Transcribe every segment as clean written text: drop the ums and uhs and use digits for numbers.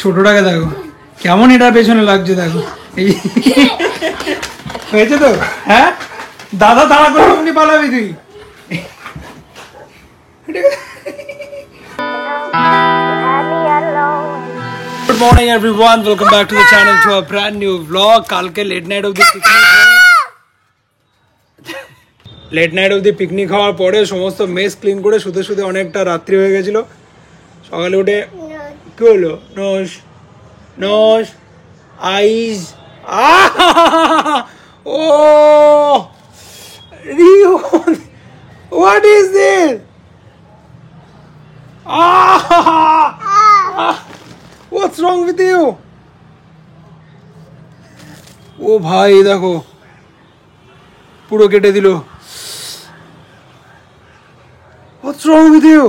ছোটটাকে দেখো কেমন এটার পেছনে লাগছে, দেখো এই হয়েছে তো। হ্যাঁ দাদা তাড়া করে এমনি পালাবি তুই। Good morning everyone, welcome back to the channel to a brand new vlog. কালকে লেট নাইট অবধি পিকনিক হওয়ার পরে সমস্ত মেস ক্লিন করে শুতে শুতে অনেকটা রাত্রি হয়ে গেছিল। সকালে উঠে কি হলো? নোস নোস আইস ও what is this? What's wrong with you? ও ভাই দেখো পুরো কেটে দিল। What's wrong with you?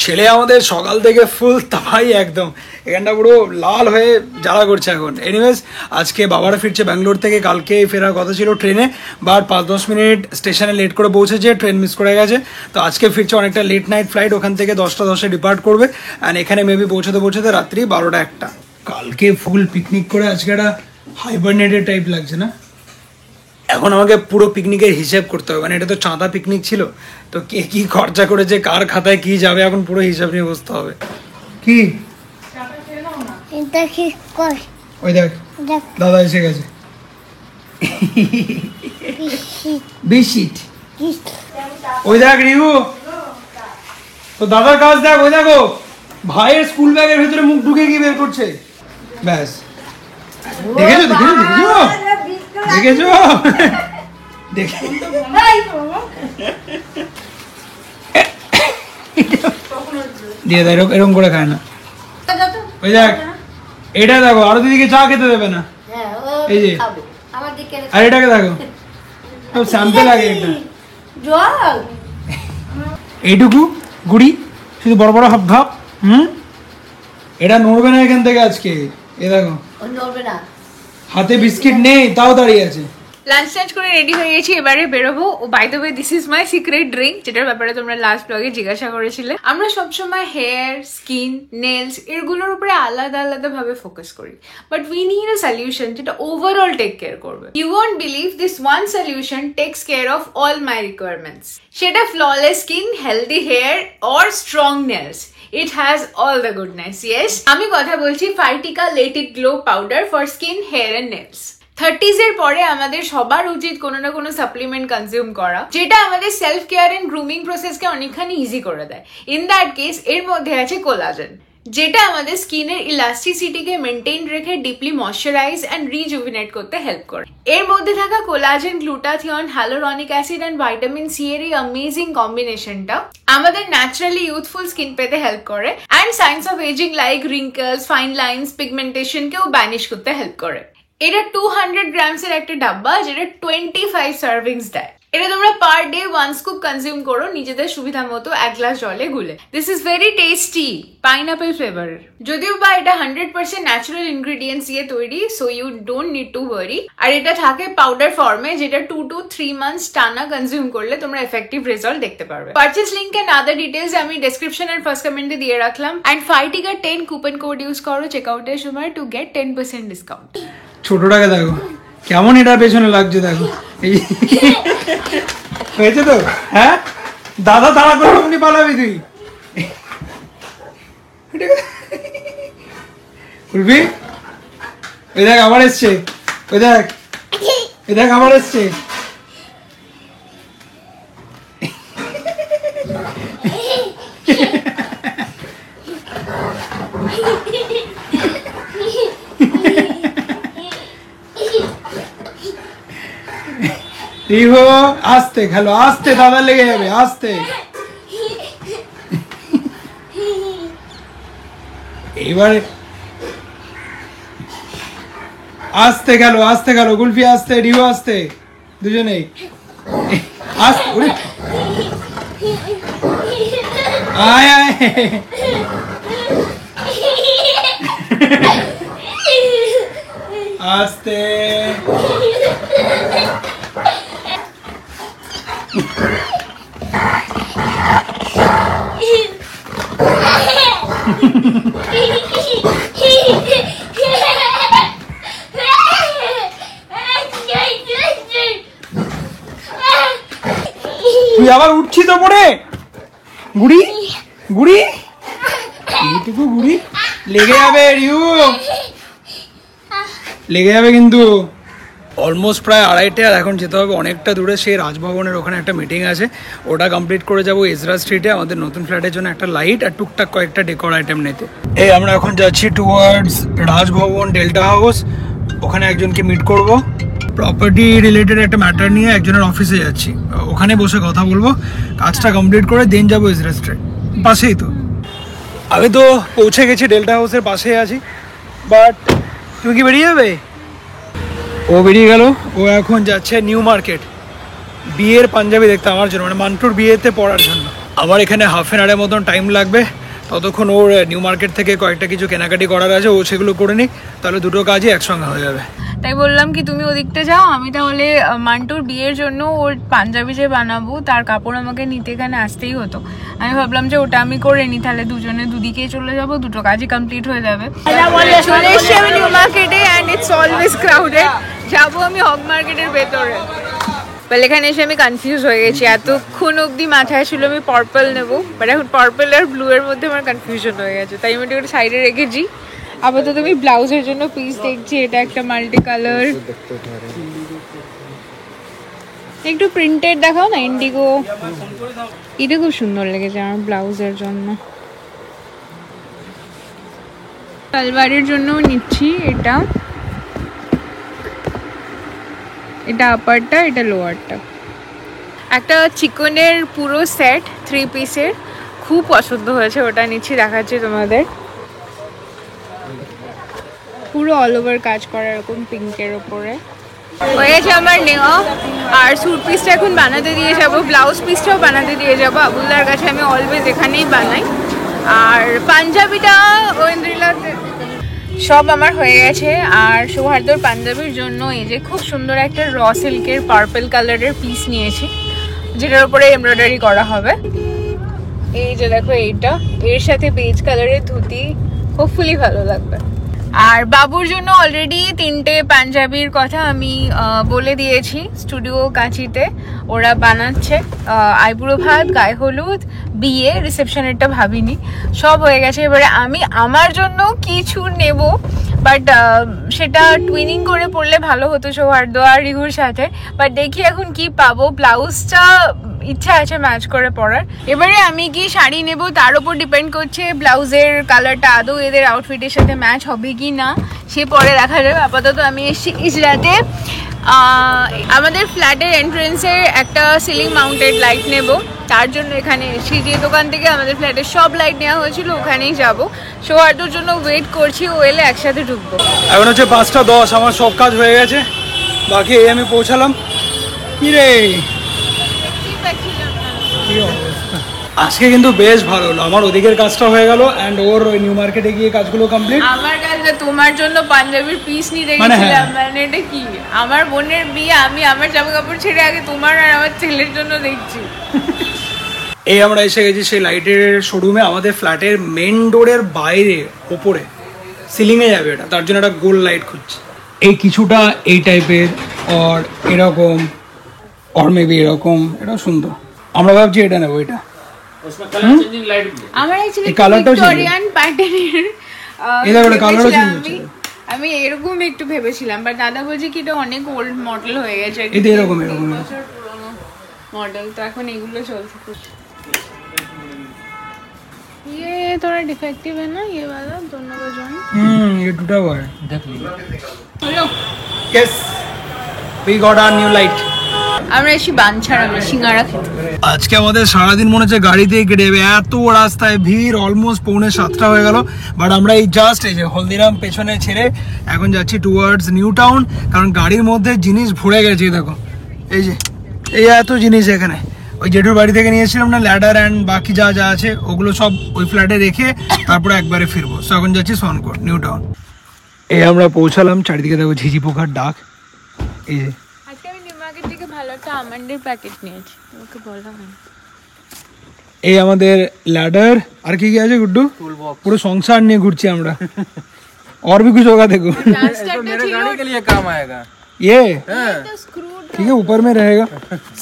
ছেলে আমাদের সকাল থেকে ফুল তাই একদম এখানটা পুরো লাল হয়ে জ্বালা করছে এখন। এনিওয়েজ আজকে বাবারা ফিরছে ব্যাঙ্গালোর থেকে, কালকে ফেরার কথা ছিল ট্রেনে, বাট 5-10 মিনিট স্টেশনে লেট করে পৌঁছেছে, ট্রেন মিস করে গেছে। তো আজকে ফিরছে অনেকটা লেট নাইট ফ্লাইট, ওখান থেকে 10টা 10-এ ডিপার্ট করবে অ্যান্ড এখানে মেবি পৌঁছতে রাত্রি 12টা-1টা। কালকে ফুল পিকনিক করে আজকে একটা হাইবারনেটেড টাইপ লাগছে না? এখন আমাকে পুরো পিকনিকের হিসাব করতে হবে, মানে এটা তো চাঁদা পিকনিক ছিল, তো কে কি খরচা করেছে, কার খাতায় কি যাবে, এখন পুরো হিসাব নিয়ে বসতে হবে। কি ওই দেখ দাদা এসে গেছে। বিশিট ওই দেখ রিহু, তো দাদার কাজ দেখ, ওই দেখো ভাইয়ের স্কুল ব্যাগের ভেতরে মুখ ঢুকে গিয়ে বের করছে। ব্যাস দেখেছো দেখেছো দেখেছো দেখে দিয়ে দেয় এরকম করে খায় না। ওই দেখ এটা দেখো, আরো দিদিকে চা খেতে দেবে না, এই যে আর এটাকে দেখো সব স্যাম্পল আগে এটা এইটুকু গুড়ি শুধু বড় বড় হাফ ভাব। এটা নড়বে না এখান থেকে আজকে। এ দেখো হাতে বিস্কিট নেই তাও দাঁড়িয়ে আছে। লাঞ্চ টাঞ্চ করে রেডি হয়ে গেছি, এবারে বেরোবো। Oh by the way this is my secret drink, যেটার ব্যাপারে তোমরা লাস্ট ব্লগে জিজ্ঞাসা করেছিলে। আমরা সবসময় হেয়ার, স্কিন, নেলস এগুলোর উপরে আলাদা আলাদা ভাবে ফোকাস করি, but we need a solution যেটা ওভারঅল টেক কেয়ার করবে। You won't believe this one solution takes care of all my requirements, সেটা flawless skin, healthy hair or strong nails. It has all the goodness, yes. আমি কথা বলছি Phytica let it glow powder for skin, hair and nails. 30s এর পরে আমাদের সবার উচিত কোনো না কোনো সাপ্লিমেন্ট কনজিউম করা, যেটা আমাদের সেলফ কেয়ার এন্ড গ্রুমিং প্রসেসকে অনেকখানি ইজি করে দেয়। ইন দ্যাট কেস এর মধ্যে আছে কোলাজেন, যেটা আমাদের স্কিনের ইলাস্টিসিটিকে মেনটেন রেখে ডিপলি ময়শ্চারাইজ এন্ড রিজুভিনেট করতে হেল্প করে। এর মধ্যে থাকা collagen, glutathione, hyaluronic acid and vitamin C এর এই অ্যামেজিং কম্বিনেশনটা আমাদের ন্যাচারালি ইউথফুল স্কিন পেতে হেল্প করে and signs of ageing like wrinkles, fine lines, pigmentation কেও ব্যানিশ করতে হেল্প করে। এটা 200 গ্রামস এর একটা ডাব্বা, যেটা 25 সার্ভিংস দেয়। এটা তোমরা পার ডে 1 স্কুপ কনজিউম করো নিজেদের সুবিধা মতো 1 গ্লাস জলে গুলে। This is very tasty, pineapple ফ্লেভারের। যদিও বা এটা 100% ন্যাচারাল ইনগ্রেডিয়েন্টস দিয়ে তৈরি, so you don't need to worry. আর এটা থাকে পাউডার ফর্মে, যেটা 2 to 3 মান্থস টানা কনজিউম করলে তোমরা এফেক্টিভ রেজাল্ট দেখতে পারবে। Purchase link and other details আমি ডেসক্রিপশন এর ফার্স্ট কমেন্টে দিয়ে রাখলাম। এন্ড ফাইটিকা 10 কুপন কোড ইউজ করো চেকআউটের সময় টু গেট 10% ডিসকাউন্ট। ছোটটাকে দেখো কেমন এটার পেছনে লাগছে, দেখো এই হয়েছে তো। হ্যাঁ দাদা তাড়া করে এমনি পালাবি তুই। উঠবি? ওই দেখ আবার এসছে, ওই দেখ আবার এসছে। রিহো আস্তে খেলো, আস্তে দাদা লেগে যাবে, আস্তে। এবারে আস্তে খেলো গুলফি আস্তে, রিহো আস্তে, দুজনেই আস্তে। আয় আয় আস্তে। ওপরে গুড়ি গুড়ি এইটুকু গুড়ি লেগে যাবে রিউ, লেগে যাবে কিন্তু। অলমোস্ট প্রায় 2:30, আর এখন যেতে হবে অনেকটা দূরে, সেই রাজভবনের ওখানে একটা মিটিং আছে, ওটা কমপ্লিট করে যাবো এজরা স্ট্রিটে আমাদের নতুন ফ্ল্যাটের জন্য একটা লাইট আর টুকটাক কয়েকটা ডেকোর আইটেম নিতে। এই আমরা এখন যাচ্ছি টুয়ার্ডস রাজভবন ডেল্টা হাউস, ওখানে একজনকে মিট করব, প্রপার্টি রিলেটেড একটা ম্যাটার নিয়ে একজনের অফিসে যাচ্ছি, ওখানে বসে কথা বলবো, কাজটা কমপ্লিট করে দেন যাবো এজরা স্ট্রিট, পাশেই তো। আমি তো পৌঁছে গেছি, ডেল্টা হাউসের পাশেই আছি, বাট তুমি কি বেরিয়ে যাবে? ও বেরিয়ে গেল, ও এখন যাচ্ছে নিউ মার্কেট বিয়ের পাঞ্জাবি দেখতে আমার জন্য, মানে মান্টুর বিয়েতে পরার জন্য। আমার এখানে হাফ অ্যান আওয়ারের মতন টাইম লাগবে, ততক্ষণ ওর নিউ মার্কেট থেকে কয়েকটা কিছু কেনাকাটি করার আছে, ও সেগুলো করে নিই, তাহলে দুটো কাজই একসঙ্গে হয়ে যাবে। তাই বললাম কি তুমি ওদিকটা যাও, আমি তাহলে মান্টুর বিয়ের জন্য ওর পাঞ্জাবি যে বানাবো তার কাপড় আমাকে নিতে এখানে আসতেই হতো, আমি ভাবলাম যে ওটা আমি করে নিই, তাহলে দুজনে দুদিকেই চলে যাবো, দুটো কাজই কমপ্লিট হয়ে যাবে। চলে এসছি আমি নিউ মার্কেটে অ্যান্ড ইটস অলওয়েজ ক্রাউডেড, যাবো আমি হক মার্কেটের ভেতরে। এখানে এসে আমি কনফিউজ হয়ে গেছি, এতক্ষণ অব্দি মাথায় ছিল আমি পার্পল নেবো, বাট এখন পার্পল আর ব্লু এর মধ্যে আমার কনফিউশন হয়ে গেছে, তাই আমি একটু সাইডে রেখেছি। আপাতত আমি ব্লাউজের জন্য পিস দেখছি, এটা একটা মাল্টি কালার, একটু প্রিন্টেড দেখাও না, ইন্ডিগো, এটা খুব সুন্দর লেগেছে আমার ব্লাউজের জন্য। সালোয়ারের জন্য নিচ্ছি এটা, এটা আপারটা, এটা লোয়ারটা, একটা চিকনের পুরো সেট 3 পিসের, খুব পছন্দ হয়েছে, ওটা নিচ্ছি, দেখাচ্ছি তোমাদের, পুরো অল ওভার কাজ করা এরকম পিঙ্কের ওপরে। হয়েছে আমার নেওয়া, আর স্যুট পিসটা এখন বানাতে দিয়ে যাব, ব্লাউজ পিসটাও বানাতে দিয়ে যাবো আবুলদার কাছে, আমি অলওয়েজ এখানেই বানাই। আর পাঞ্জাবিটা ঐন্দ্রিলাতে সব আমার হয়ে গেছে। আর সৌহার্দ্যর পাঞ্জাবির জন্য এই যে খুব সুন্দর একটা র সিল্কের পার্পল কালারের পিস নিয়েছি, যেটার উপরে এমব্রয়ডারি করা হবে। এই যে দেখো, এইটা এর সাথে বেজ কালারের ধুতি, হোপফুলি ভালো লাগবে। আর বাবুর জন্য অলরেডি 3টে পাঞ্জাবির কথা আমি বলে দিয়েছি স্টুডিও কাঁচিতে, ওরা বানাচ্ছে, আইবুড়ো ভাত, গায়ে হলুদ, বিয়ে, রিসেপশনেরটা ভাবিনি, সব হয়ে গেছে। এবারে আমি আমার জন্য কিছু নেব, বাট সেটা টুইনিং করে পড়লে ভালো হতো সৌহার্দ্য আর রিহুর সাথে, বাট দেখি এখন কি পাবো। ব্লাউজটা ইচ্ছা আছে ম্যাচ করে পরার, এবারে আমি কি শাড়ি নেব তার উপর ডিপেন্ড করছে ব্লাউজের কালারটা আদৌ এদের আউটফিটের সাথে ম্যাচ হবে কি না, সে পরে দেখা যাবে। আপাতত আমি এসেছি ইজরাতে, আমাদের ফ্ল্যাটের এন্ট্রেন্সের একটা সিলিং মাউন্টেড লাইট নেব, তার জন্য এখানে এসেছি। যে দোকান থেকে আমাদের ফ্ল্যাটের সব লাইট নেওয়া হয়েছিল ওখানেই যাব, সৌহার্দ্যর জন্য ওয়েট করছি, ও এলে একসাথে ঢুকবো। এখন হচ্ছে 5:10, আমার সব কাজ হয়ে গেছে, বাকি এই আমি পৌঁছালাম। কি রে, আজকে কিন্তু বেশ ভালো হলো, আমার ওদিকের কাজটা হয়ে গেল এন্ড ওর ওই নিউ মার্কেটে গিয়ে কাজগুলো কমপ্লিট। আমার কাজটা তোমার জন্য পাঞ্জাবির পিস নিতে গেছিলাম, মানে এটা কি আমার বোনের বিয়ে, আমি আমার জামা কাপড় ছেড়ে আগে তোমার আর আমার ছেলের জন্য দেখছি। এই আমরা এসে গেছি সেই লাইটের শোরুমে, আমাদের ফ্ল্যাটের মেন ডোরের বাইরে ওপরে সিলিংয়ে যাবে এটা, তার জন্য একটা গোল লাইট খুঁজছি। এই কিছুটা এই টাইপের আর এরকম, আর মেবি এরকম, এটা সুন্দর, আমরা ভাবছি এটা নেবো। এটা আমার অ্যাকচুয়ালি ভিক্টোরিয়ান প্যাটার্নের, আমি এরকম একটু ভেবেছিলাম, বাট দাদা বলছে কি এটা অনেক ওল্ড মডেল হয়ে গেছে, এটা এরকম এরকম মডেল, তো এখন এগুলো চলছে। ये थोड़ा डिफेक्टिव है ना ये वाला, दोनों का जॉइंट। ये टूटा हुआ है, देख लीजिए। Hello, yes, we got our new light. আমরা এসে বাঞ্ছারা সিঙ্গারা খেতে। আজকে আমাদের সারাদিন মনে হচ্ছে গাড়িতেই কেটে যাবে, এত রাস্তায় ভিড়, অলমোস্ট 6:45 হয়ে গেল। বাট আমরা এই জাস্ট এই যে হলদিরাম পেছনে ছেড়ে এখন যাচ্ছি টুয়ার্ডস নিউ টাউন, কারণ গাড়ির মধ্যে জিনিস ভরে গেছে। দেখো এই যে এই এত জিনিস এখানে, ওই জেঠুর বাড়ি থেকে নিয়েছিলাম না ল্যাডার অ্যান্ড বাকি যা যা আছে, ওগুলো সব ওই ফ্ল্যাটে রেখে তারপরে একবারে ফিরবো। সো এখন যাচ্ছি সোনকোট নিউ টাউন। এই আমরা পৌঁছালাম, চারিদিকে দেখো ঝিঝি পোকার ডাক। এই যে আজকে আমি নিউ মার্কেট থেকে ভালো একটা আমন্ডের প্যাকেট নিয়েছি, ওকে বললাম। এই আমাদের ল্যাডার, আর কি কি আছে গুড্ডু, পুরো সংসার নিয়ে ঘুরছি আমরা। और भी कुछ होगा देखो, मेरे गाड़ी के लिए काम आएगा ये हाँ। ठीक है, ऊपर में रहेगा,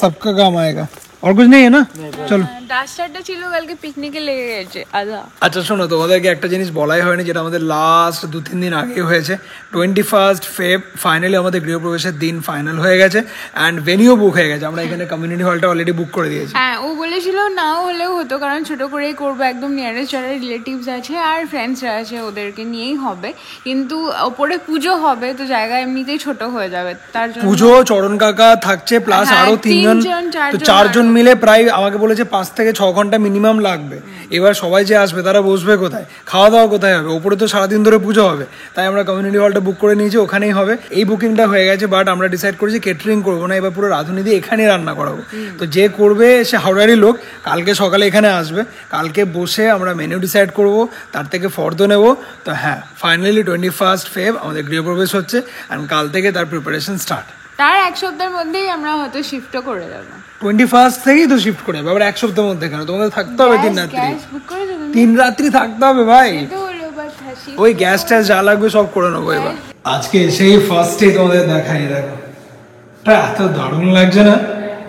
सबका काम आएगा। और कुछ नहीं है ना? চলো। ডাস্টারটা ছিল কালকে পিকনিকে লেগে গেছে আদা। আচ্ছা শোনো, তোমাদেরকে একটা জিনিস বলাই হয়নি, যেটা আমাদের লাস্ট 2-3 দিন আগে হয়েছে। 21 ফেব ফাইনালি আমাদের গৃহপ্রবেশের দিন ফাইনাল হয়ে গেছে অ্যান্ড ভেনিউ বুক হয়ে গেছে। আমরা এখানে কমিউনিটি হলটা অলরেডি বুক করে দিয়েছি। হ্যাঁ, ও বলেছিল নাও হলেও হতো, কারণ ছোট করেই করবো, একদম নিয়ারেস্ট যারা রিলেটিভস আছে আর ফ্রেন্ডসরা আছে ওদেরকে নিয়েই হবে, কিন্তু ওপরে পুজো হবে তো জায়গা এমনিতেই ছোট হয়ে যাবে, তার জন্য পুজো চরণ কাকা থাকছে প্লাস হ্যাঁ, আরো 3 জন, তো 4 জন মিলে প্রায় আমাকে বলেছে 5 থেকে 6 ঘন্টা মিনিমাম লাগবে। এবার সবাই যে আসবে তারা বসবে কোথায়, খাওয়া দাওয়া কোথায় হবে? ওপরে তো সারাদিন ধরে পুজো হবে, তাই আমরা কমিউনিটি হলটা বুক করে নিয়েছি, ওখানেই হবে। এই বুকিংটা হয়ে গেছে, বাট আমরা ডিসাইড করেছি কেটারিং করবো না, এবার পুরো রাঁধুনি দিয়ে এখানেই রান্না করাবো। তো যে করবে সে হাওড়ারই লোক, কালকে সকালে এখানে আসবে, কালকে বসে আমরা মেনু ডিসাইড করব, তার থেকে ফর্দ নেব। তো হ্যাঁ, ফাইনালি 21 ফেব আমাদের গৃহপ্রবেশ হচ্ছে অ্যান্ড কাল থেকে তার প্রিপারেশন স্টার্ট। তার এক সপ্তাহের মধ্যেই আমরা হয়তো শিফটও করে যাবো। 21 থেকেই তো শিফট করে যাবে, আবার এক সপ্তাহের মধ্যে কেন? তোমাদের থাকতে হবে 3 রাত্রি। বুক করে দেবো, 3 রাত্রি থাকতে হবে ভাই। তো হলো বাট হাসি ওই গ্যাস ট্যাস যা লাগবে সব করে নেবো এবার। আজকে সেই ফার্স্টে তোমাদের দেখাই, দেখো এটা এত দারুণ লাগছে না?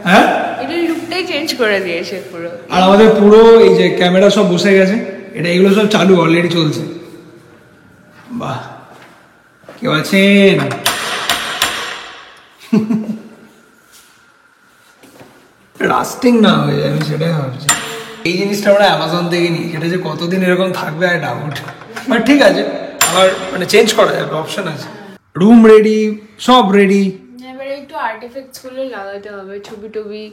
হ্যাঁ, এটা লুকটাই চেঞ্জ করে দিয়েছে পুরো। আর আমাদের পুরো এই যে ক্যামেরা সব বসে গেছে, এটা এগুলো সব চালু অলরেডি চলছে। বাহ, কেউ আছেন? রাস্টিং না হয়ে যায়, আমি সেটাই ভাবছি। এই জিনিসটা আমরা অ্যামাজন থেকে নিই, সেটা যে কতদিন এরকম থাকবে আর ডাউট, বাট ঠিক আছে, আবার মানে চেঞ্জ করা যাবে, অপশন আছে। রুম রেডি, সব রেডি। এবারে একটু আর্টিফিক্টস গুলো লাগাতে হবে, ছবি টবি,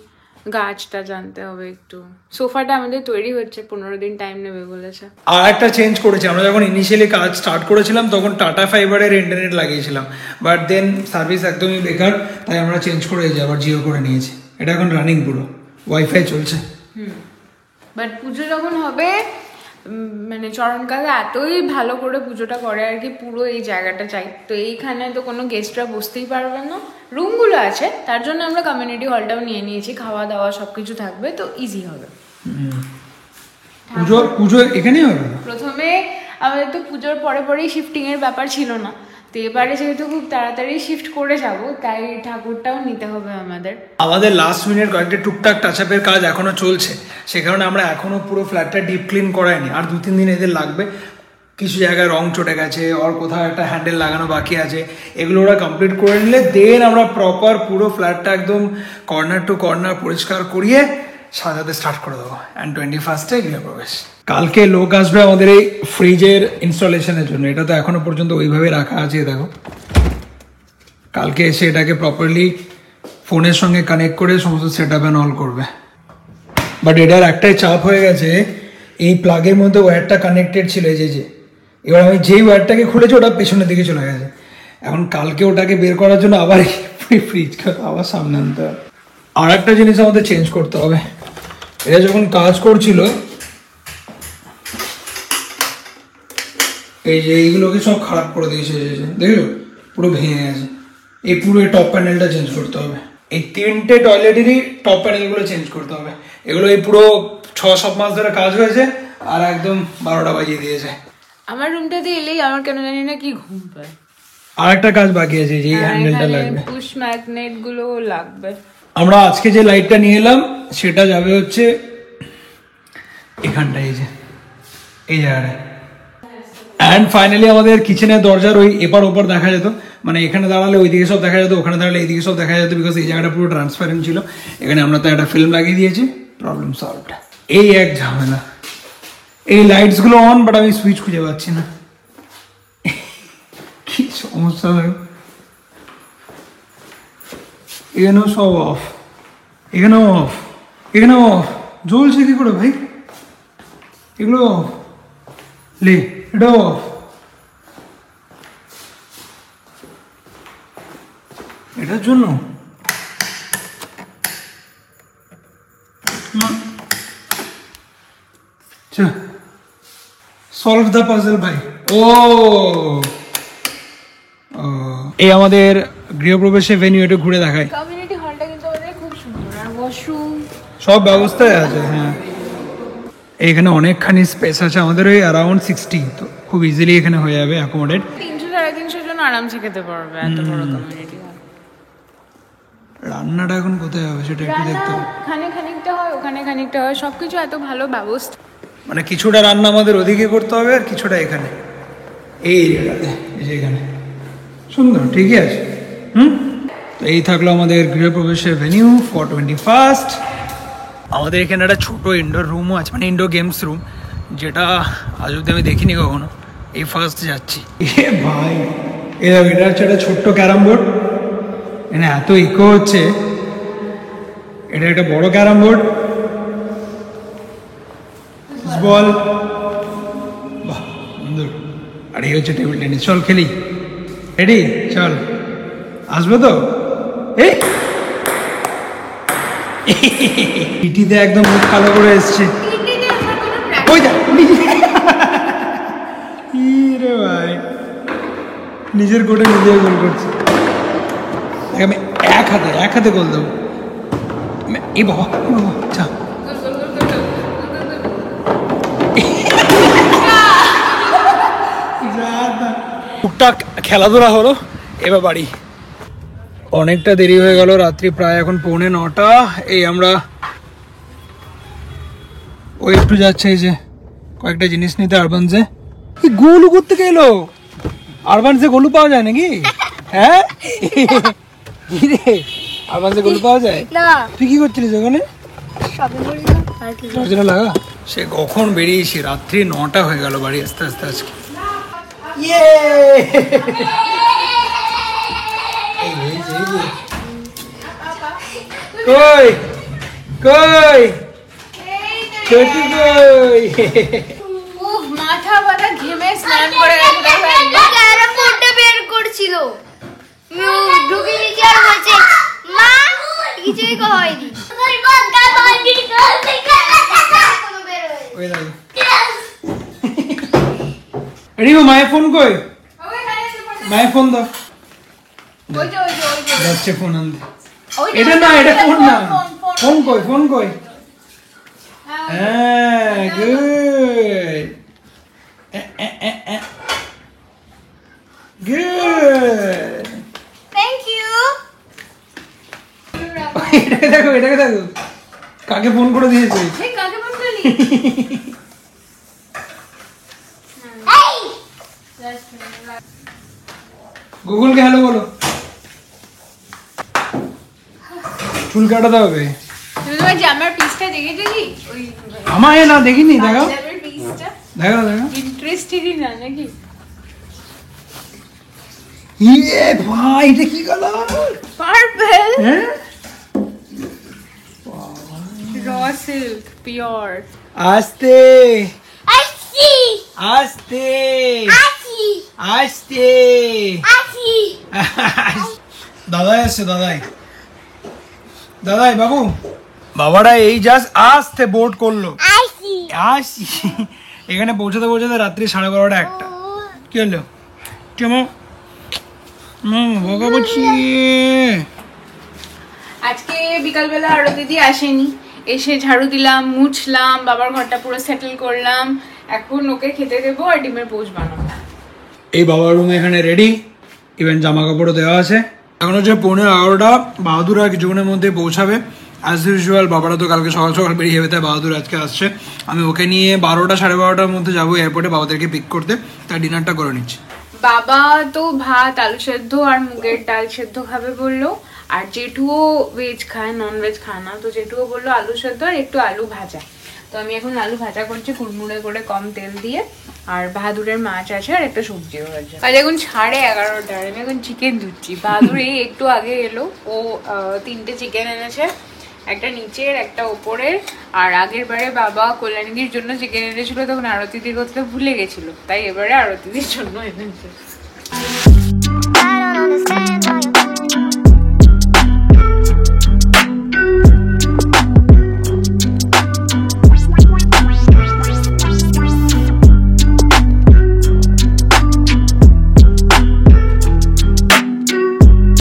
গাছটা জানতে হবে একটু। সোফাটা আমাদের তৈরি হচ্ছে, 15 দিন টাইম নেবে বলেছে। আর একটা চেঞ্জ করেছি, আমরা যখন ইনিশিয়ালি কাজ স্টার্ট করেছিলাম তখন টাটা ফাইবারের ইন্টারনেট লাগিয়েছিলাম, বাট দেন সার্ভিস একদমই বেকার, তাই আমরা চেঞ্জ করে আবার জিও করে নিয়েছি। এটা এখন রানিং, পুরো ওয়াইফাই চলছে। বাট পুজো যখন হবে, মানে চরণ কাকা এতই ভালো করে পুজোটা করে আর কি, পুরো এই জায়গাটা চাই। তো এইখানে তো কোনো গেস্টরা বসতেই পারবে না, রুমগুলো আছে, তার জন্য আমরা কমিউনিটি হলটাও নিয়ে নিয়েছি, খাওয়া দাওয়া সবকিছু থাকবে, তো ইজি হবে। পুজো এখানেই হবে। প্রথমে আমাদের তো পুজোর পরে পরেই শিফটিং এর ব্যাপার ছিল না, তো এবারে যেহেতু খুব তাড়াতাড়ি শিফট করে যাব, তাই ঠাকুরটাও নিতে হবে আমাদের। আমাদের লাস্ট মিনিট কয়েকটা টুকটাক টাচআপের কাজ এখনো চলছে, সে কারণে আমরা এখনো পুরো ফ্ল্যাটটা ডিপ ক্লিন করাইনি, আর 2-3 দিন এদের লাগবে। কিছু জায়গায় রং চটে গেছে, আর কোথাও একটা হ্যান্ডেল লাগানো বাকি আছে, এগুলো ওরা কমপ্লিট করে নিলে দেন আমরা প্রপার পুরো ফ্ল্যাটটা একদম কর্নার টু কর্নার পরিষ্কার করিয়ে সাজাতে স্টার্ট করে দেবো। অ্যান্ড 21 গৃহপ্রবেশ। কালকে লোক আসবে আমাদের এই ফ্রিজের ইনস্টলেশনের জন্য, এটা তো এখনো পর্যন্ত ওইভাবে রাখা আছে, দেখো। কালকে এসে এটাকে প্রপারলি ফোনের সঙ্গে কানেক্ট করে সমস্ত সেট আপ অ্যান্ড অল করবে। বাট এটার একটাই চাপ হয়ে গেছে, এই প্লাগের মধ্যে ওয়্যারটা কানেক্টেড ছিল, এই যে এবার আমি যেই ওয়্যারটাকে খুলেছি ওটা পেছনের দিকে চলে গেছে। এখন কালকে ওটাকে বের করার জন্য আবার ফ্রিজকে আবার সামনে আনতে হবে। আর একটা জিনিস আমাদের চেঞ্জ করতে হবে, এটা যখন কাজ করছিল এই যে এইগুলোকে সব খারাপ করে দিয়েছে, দেখলো পুরো ভেঙে গেছে। এই পুরো টপ প্যানেলটা চেঞ্জ করতে হবে, এই 3টে টয়লেটেরই টপ প্যানেলগুলো চেঞ্জ করতে হবে। এগুলো এই পুরো 6-7 মাস ধরে কাজ হয়েছে আর একদম 12টা বাজিয়ে দিয়েছে। আমার রুমটাতে এলেই আমার কেন জানি না কি ঘুম পায়। আর একটা কাজ বাকি আছে, যে হ্যান্ডেলটা লাগবে, পুশ ম্যাগনেট গুলো লাগবে। আমরা আজকে যে লাইটটা নিয়ে এলাম সেটা যাবে হচ্ছে এখানটা, এই জায়গাটায়। অ্যান্ড ফাইনালি আমাদের কিচেনের দরজার ওই এপার ওপার দেখা যেত, মানে এখানে দাঁড়ালে ওইদিকে সব দেখা যেত, ওখানে দাঁড়ালে এইদিকে সব দেখা যেত, বিকজ এই জায়গাটা পুরো ট্রান্সপারেন্ট ছিল। এখানে আমরা তো একটা ফিল্ম লাগিয়ে দিয়েছি, প্রবলেম সলভড। এই এক ঝামেলা, এই লাইটসগুলো অন, বাট আমি সুইচ খুঁজে পাচ্ছি না, কি সমস্যা হয়। এখানেও সব অফ, এখানেও অফ, এখানেও অফ, জ্বলছে কি করে ভাই? এগুলো অফ, লে এটাও অফ, এটার জন্য সলভ দ্য পাজল ভাই। ও এই আমাদের গৃহপ্রবেশের ভেন্যু, একটু ঘুরে দেখাই। কমিউনিটি হলটা কিন্তু আমাদের খুব সুন্দর, আর ওয়াশরুম সব ব্যবস্থায় আছে। হ্যাঁ, এখানে অনেকখানি স্পেস আছে, আমাদের ওই অ্যারাউন্ড 60, তো খুব ইজিলি এখানে হয়ে যাবে অ্যাকোমোডেট। 300-350 জন আরামসে খেতে পারবে, এত বড় কমিউনিটি হল। রান্নাটা এখন কোথায় হবে সেটা একটু দেখতে হবে। খানে খানিকটা হয়, ওখানে খানিকটা হয়, সবকিছু এত ভালো ব্যবস্থা। মানে কিছুটা রান্না আমাদের ওদিকে করতে হবে আর কিছুটা এখানে, এই জায়গাতে, এই যে এখানে। সুন্দর, ঠিকই আছে। তো এই থাকলো আমাদের গৃহপ্রবেশের ভেনিউ ফর 21st। আমাদের এখানে একটা ছোট ইনডোর রুমও আছে, মানে ইনডোর গেমস রুম, যেটা আজ অব্দি আমি দেখিনি কখনো, এই ফার্স্ট যাচ্ছি। এ ভাই, এটা হচ্ছে একটা ছোট্ট ক্যারাম বোর্ড, এখানে এত ইকো হচ্ছে। এটা একটা বড় ক্যারাম বোর্ড, বল, বাহ সুন্দর। আর এই হচ্ছে টেবিল টেনিস। চল খেলি, রেডি? চল, আসবে তো? এই পিটিতে একদম মুখ কালো করে এসছে। ওই দেখ, রে ভাই, নিজের কোটে নিজে গোল করছে। আমি এক হাতে গোল দেবো। এই বাবা, চা টুকটাক খেলাধুলা হলো, এবার বাড়ি। অনেকটা দেরি হয়ে গেল, রাত্রি প্রায় এখন 8:45। এই আমরা ওই একটু যাচ্ছে, এই যে কয়েকটা জিনিস নিতে আরবানসে। গোলু করতে গেলো আরবানসে, গোলু পাওয়া যায় নাকি? হ্যাঁ কি রে, আরবানসে গোলু পাওয়া যায়? তুই কি করছিলিস ওখানে? দরজাটা লাগা। সে কখন বেরিয়েছি, রাত্রি 9টা হয়ে গেল বাড়ি আস্তে আস্তে আজকে। কই কই ছোটি কই? মাথা ব্যথা, ঘেমে স্নান করে ক্যারাম বোর্ডটা বের করছিল, ঢুকে নিচে আর বলছে মা কিছুই হয়নি। রিমা, মায়ের ফোন কই? মায়ের ফোন দাও। যাচ্ছে ফোন আনতে। এটা না, এটা ফোন না। ফোন কই, ফোন কই? হ্যাঁ, গুড গুড। Thank you. এটাকে দেখো, এটাকে দেখো, কাকে ফোন করে দিয়েছে। কাকে ফোন করলি? গুগলকে হ্যালো বলো। চুল কাটাতে হবে। তুই তোমার জামার পিসটা দেখেছিলি? ওই আমায় না, দেখিনি। দেখো জামার পিসটা দেখো দেখো, ইন্টারেস্টিংই না নাকি? ইয়ে ভাই, এটা কি কালার? পার্পল, হ্যাঁ, র সিল্ক, পিওর। আস্তে আসি আস্তে আসি আস্তে। আসি। দাদাই আসছে, দাদাই বাবু, বাবারা এই জাস্ট আসতে বোর্ড করলো। আসি আসি, এখানে পৌঁছাতে পৌঁছাতে রাত্রি 12:30 1টা। কি হলো? কেমন বকা বলছি? আজকে বিকালবেলা আরো দিদি আসেনি, এসে ঝাড়ু দিলাম, মুছলাম, বাবার ঘরটা পুরো সেটেল করলাম। এখন ওকে খেতে দেবো আর ডিমের পোচ বানাবো। এই বাবার রুম এখানে রেডি, ইভেন জামা কাপড়ও দেওয়া আছে। এখন হচ্ছে 11:15। বাহাদুর আর কিছুক্ষণের মধ্যে পৌঁছাবে অ্যাজ ইউজুয়াল। বাবারা তো কালকে সকাল সকাল বেরিয়ে যাবে, তাই বাহাদুর আজকে আসছে। আমি ওকে নিয়ে 12টা 12:30টার মধ্যে যাবো এয়ারপোর্টে বাবাদেরকে পিক করতে, তাই ডিনারটা করে নিচ্ছি। বাবা তো ভাত, আলু সেদ্ধ আর মুগের ডাল সেদ্ধ খাবে বললো, আর জেঠুও ভেজ খায়, নন ভেজ খায় না। তো জেঠুও বললো আলু সেদ্ধ আর একটু আলু ভাজা। তো আমি এখন আলু ভাজা করছি কুড়মুড়ে করে, কম তেল দিয়ে। আর বাহাদুরের মাছ আছে আর একটা সবজিও আছে। আর এখন 11:30, আমি এখন চিকেন ধুচ্ছি। বাহাদুর এই একটু আগে এলো, ও 3টে চিকেন এনেছে, একটা নিচের একটা ওপরের। আর আগের বারে বাবা কল্যাণীদির জন্য চিকেন এনেছিল, তখন আরতিদির করতে ভুলে গেছিল, তাই এবারে আরতিদির জন্য এনেছে। I don't understand